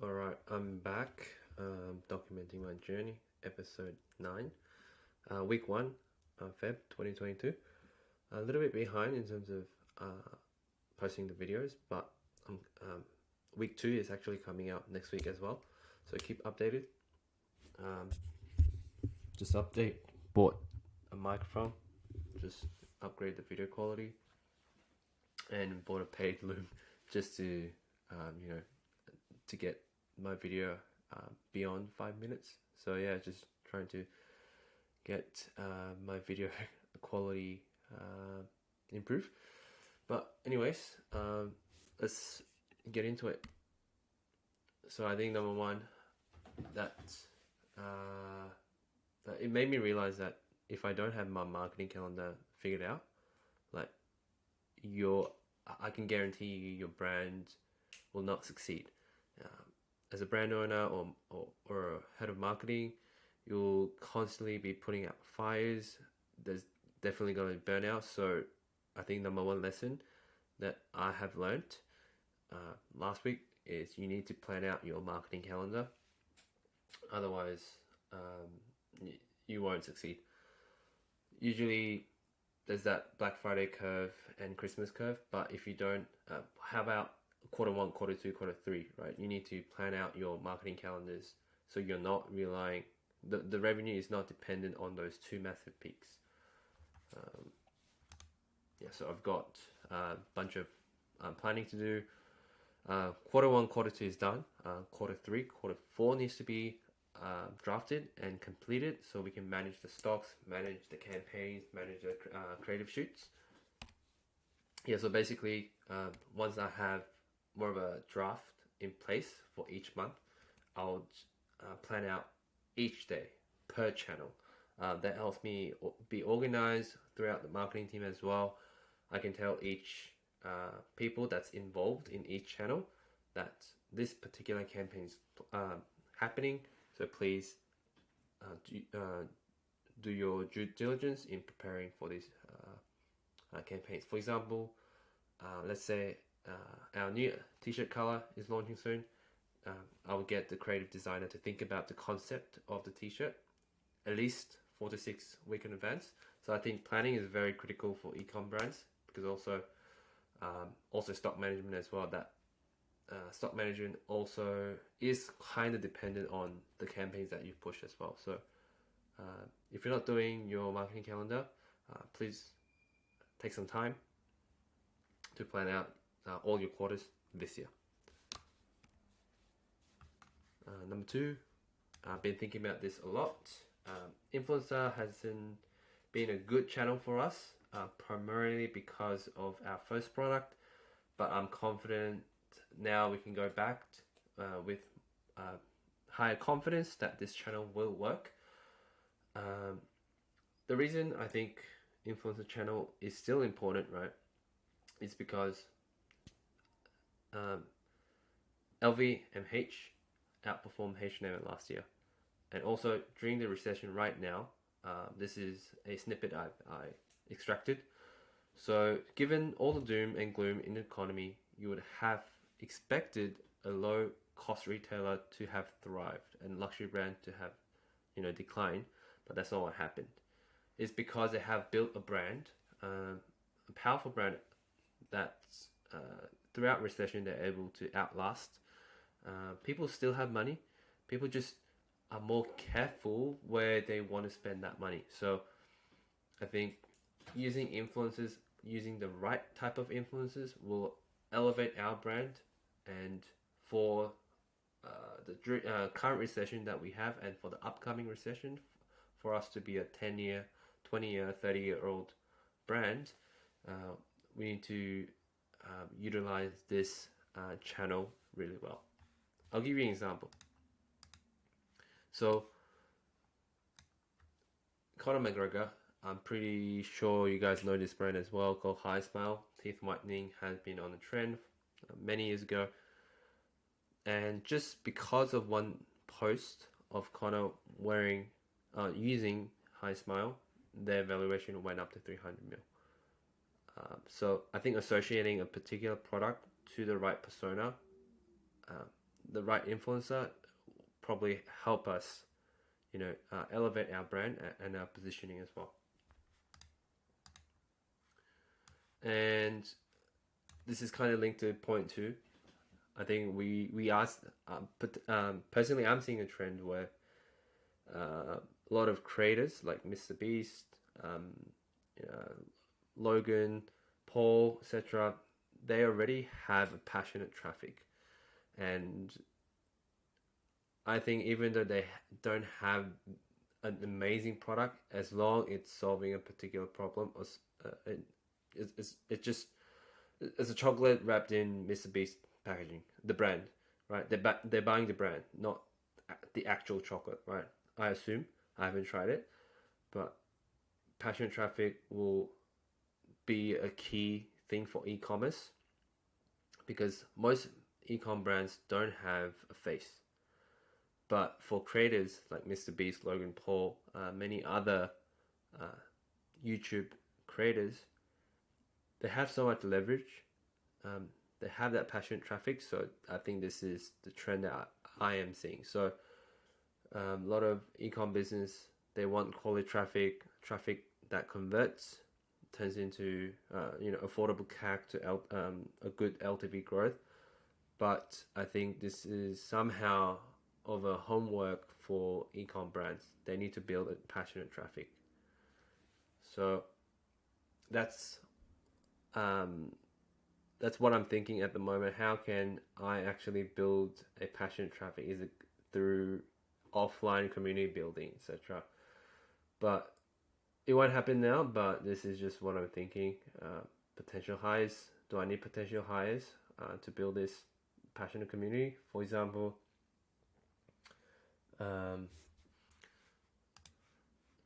Alright, I'm back, documenting my journey, episode 9, week 1, Feb 2022. A little bit behind in terms of posting the videos, but week 2 is actually coming out next week as well, so keep updated. Um, just update, bought a microphone, just upgrade the video quality, and bought a paid loom just to, you know, to get my video beyond 5 minutes. So yeah, just trying to get my video quality improve. But anyways, let's get into it. So I think number one, that that it made me realize that if I don't have my marketing calendar figured out, like I can guarantee you your brand will not succeed. As a brand owner or a head of marketing, you'll constantly be putting out fires. There's definitely going to be burnout. So I think number one lesson that I have learned last week is you need to plan out your marketing calendar. Otherwise, you won't succeed. Usually, there's that Black Friday curve and Christmas curve, but if you don't, how about quarter 1, quarter 2, quarter 3, right? You need to plan out your marketing calendars so you're not relying, the revenue is not dependent on those two massive peaks. So I've got a bunch of planning to do. Quarter 1, quarter 2 is done. Quarter 3, quarter 4 needs to be drafted and completed so we can manage the stocks, manage the campaigns, manage the creative shoots. So basically, once I have more of a draft in place for each month, I'll plan out each day per channel. That helps me be organized throughout the marketing team as well. I can tell each people that's involved in each channel that this particular campaign is happening. So please do your due diligence in preparing for these campaigns. For example, let's say our new t-shirt color is launching soon. I will get the creative designer to think about the concept of the t-shirt at least 4 to 6 weeks in advance. So I think planning is very critical for e-com brands, because also stock management as well. That stock management also is kind of dependent on the campaigns that you push as well. So if you're not doing your marketing calendar, please take some time to plan out all your quarters this year. Number 2, I've been thinking about this a lot. Influencer hasn't been a good channel for us, primarily because of our first product, but I'm confident now we can go back with higher confidence that this channel will work. The reason I think influencer channel is still important, right, is because LVMH outperformed H&M last year, and also during the recession right now. This is a snippet I extracted. So given all the doom and gloom in the economy, you would have expected a low cost retailer to have thrived and luxury brand to have declined, but that's not what happened. It's because they have built a brand, a powerful brand that's throughout recession they're able to outlast. People still have money. People just are more careful where they want to spend that money. So I think using influencers, using the right type of influencers, will elevate our brand. And for the current recession that we have, and for the upcoming recession, for us to be a 10-year, 20-year, 30-year-old brand, we need to utilize this channel really well. I'll give you an example. So, Conor McGregor, I'm pretty sure you guys know this brand as well, called High Smile. Teeth whitening has been on the trend many years ago. And just because of one post of Conor using High Smile, their valuation went up to 300 mil. So I think associating a particular product to the right persona the right influencer probably help us, elevate our brand and our positioning as well. And this is kind of linked to point two. I think we asked, but personally, I'm seeing a trend where a lot of creators like Mr. Beast, uh, Logan, Paul, etc. They already have a passionate traffic, and I think even though they don't have an amazing product, as long it's solving a particular problem, or it's just it's a chocolate wrapped in Mr. Beast packaging, the brand, right? They're buying the brand, not the actual chocolate, right? I assume. I haven't tried it, but passion traffic will be a key thing for e-commerce because most e-com brands don't have a face. But for creators like Mr. Beast, Logan Paul, many other uh, YouTube creators, they have so much leverage. They have that passionate traffic. So I think this is the trend that I am seeing. So a lot of e-com business, they want quality traffic that converts, turns into affordable CAC to a good LTV growth. But I think this is somehow of a homework for e-com brands. They need to build a passionate traffic. So that's what I'm thinking at the moment. How can I actually build a passionate traffic? Is it through offline community building, etc.? But it won't happen now. But this is just what I'm thinking. Potential hires. Do I need potential hires to build this passionate community? For example,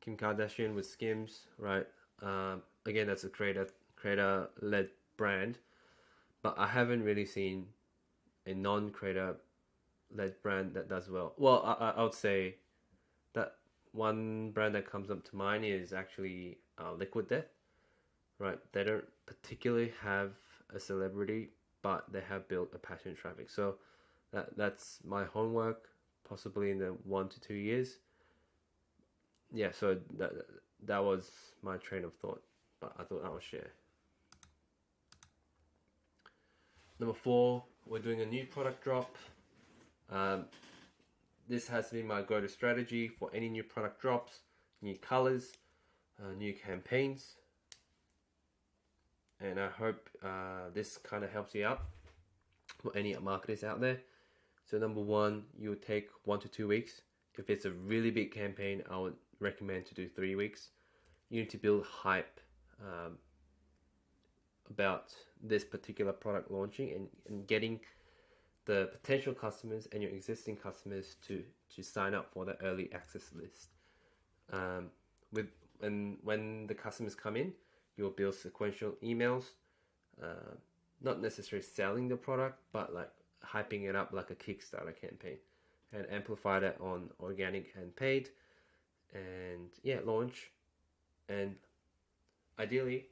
Kim Kardashian with Skims, right? Again, that's a creator-led brand, but I haven't really seen a non-creator-led brand that does well. Well, I would say that one brand that comes up to mind is actually Liquid Death, right? They don't particularly have a celebrity, but they have built a passion traffic. So that's my homework, possibly in the 1 to 2 years. Yeah, so that was my train of thought, but I thought I would share. Number 4, we're doing a new product drop. This has been my go-to strategy for any new product drops, new colors, new campaigns, and I hope this kind of helps you out for any marketers out there. So number 1, you would take 1 to 2 weeks. If it's a really big campaign, I would recommend to do 3 weeks. You need to build hype about this particular product launching and getting the potential customers and your existing customers to sign up for the early access list. When the customers come in, you'll build sequential emails, not necessarily selling the product, but like hyping it up like a Kickstarter campaign, and amplify that on organic and paid, and launch. And ideally,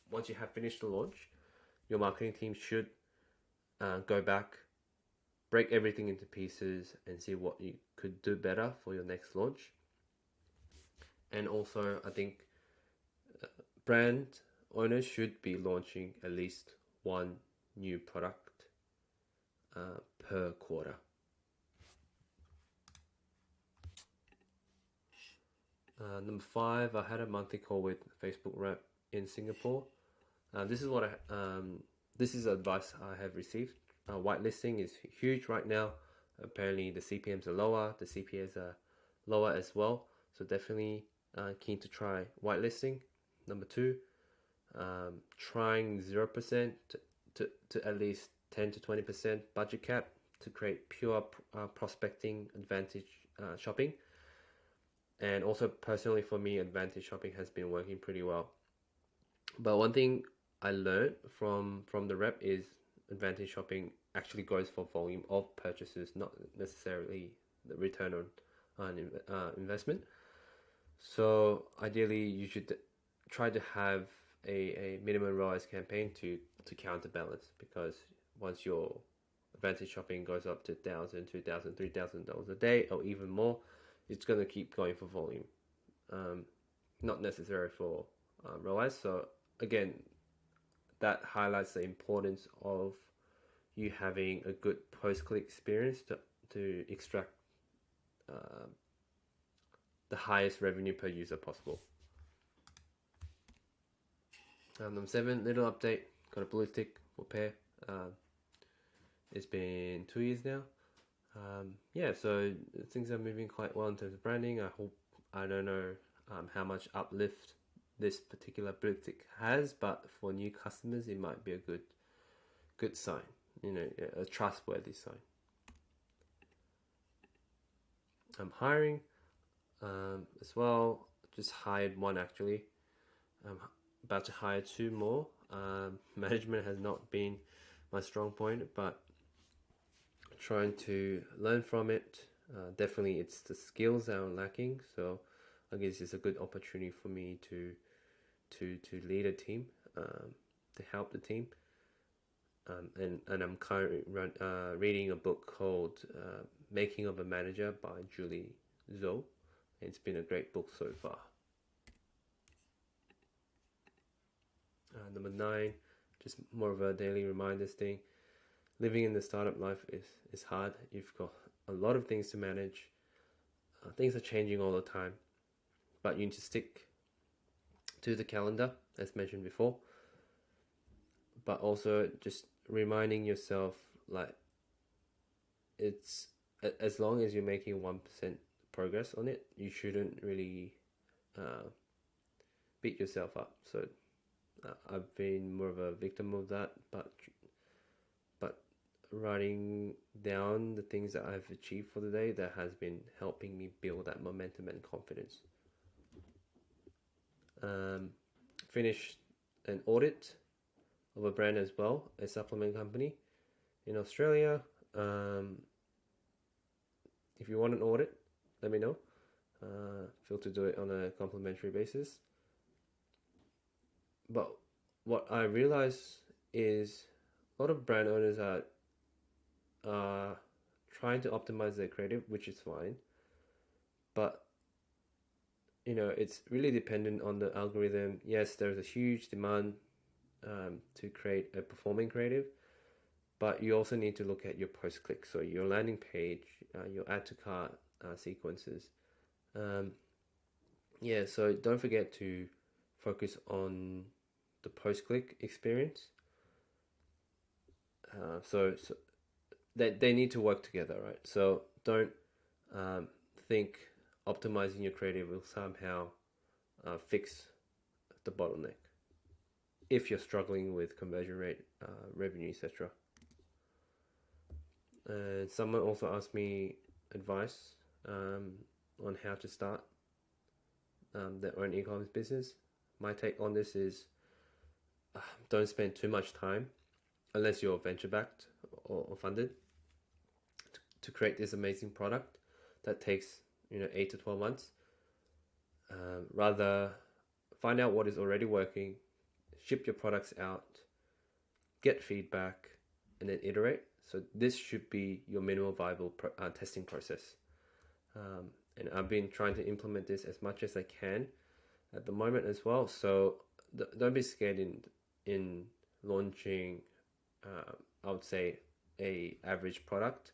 once you have finished the launch, your marketing team should go back, break everything into pieces, and see what you could do better for your next launch. And also, I think brand owners should be launching at least one new product per quarter. Number 5, I had a monthly call with Facebook rep in Singapore. This is advice I have received. Whitelisting is huge right now. Apparently the CPMs are lower, the CPAs are lower as well. So definitely keen to try whitelisting. Number 2, trying 0% to at least 10 to 20% budget cap to create pure prospecting advantage shopping. And also personally for me, advantage shopping has been working pretty well. But one thing I learned from the rep is advantage shopping actually goes for volume of purchases, not necessarily the return on investment. So ideally, you should try to have a minimum ROAS campaign to counterbalance, because once your Advantage shopping goes up to $1,000, $2,000, $3,000 a day, or even more, it's going to keep going for volume. Not necessary for ROAS. So again, that highlights the importance of you having a good post-click experience to extract the highest revenue per user possible. Number 7, little update. Got a blue tick for Paire. It's been 2 years now. Yeah, so things are moving quite well in terms of branding. I don't know how much uplift this particular blue tick has, but for new customers, it might be a good sign. A trustworthy sign. I'm hiring as well. Just hired one actually. I'm about to hire 2 more. Management has not been my strong point, but trying to learn from it. Definitely it's the skills that I'm lacking, so I guess it's a good opportunity for me to lead a team, to help the team. And I'm currently reading a book called Making of a Manager by Julie Zhou. It's been a great book so far. Number 9, just more of a daily reminders thing. Living in the startup life is hard. You've got a lot of things to manage. Things are changing all the time, but you need to stick to the calendar, as mentioned before. But also just reminding yourself, like, it's as long as you're making 1% progress on it, you shouldn't really beat yourself up. So I've been more of a victim of that, but writing down the things that I've achieved for the day, that has been helping me build that momentum and confidence. Finished an audit of a brand as well, a supplement company in Australia. If you want an audit, let me know. Feel to do it on a complimentary basis. But what I realize is a lot of brand owners are trying to optimize their creative, which is fine, but it's really dependent on the algorithm. Yes, there's a huge demand to create a performing creative, but you also need to look at your post-click, so your landing page, your add to cart sequences. So don't forget to focus on the post-click experience. So they need to work together, right? So don't think optimizing your creative will somehow fix the bottleneck if you're struggling with conversion rate, revenue, etc. Someone also asked me advice on how to start their own e-commerce business. My take on this is don't spend too much time, unless you're venture backed or funded, to create this amazing product that takes 8 to 12 months. Rather, find out what is already working, ship your products out, get feedback, and then iterate. So this should be your minimal viable testing process. And I've been trying to implement this as much as I can at the moment as well. So don't be scared in launching, I would say, a average product.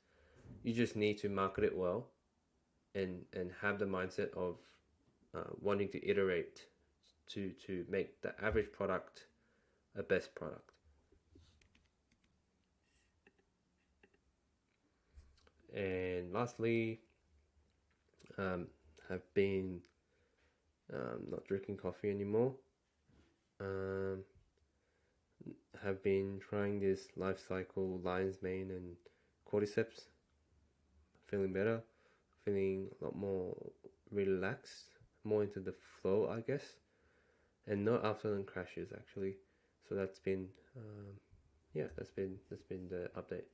You just need to market it well and have the mindset of wanting to iterate to make the average product a best product. And lastly, have been not drinking coffee anymore. Have been trying this Life Cycle lion's mane and cordyceps. Feeling better, feeling a lot more relaxed, more into the flow, I guess, and no afternoon crashes actually. So that's been that's been the update.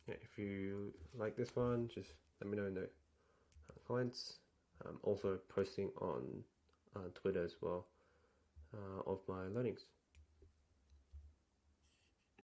Yeah, if you like this one, just let me know in the comments. I'm also posting on Twitter as well of my learnings.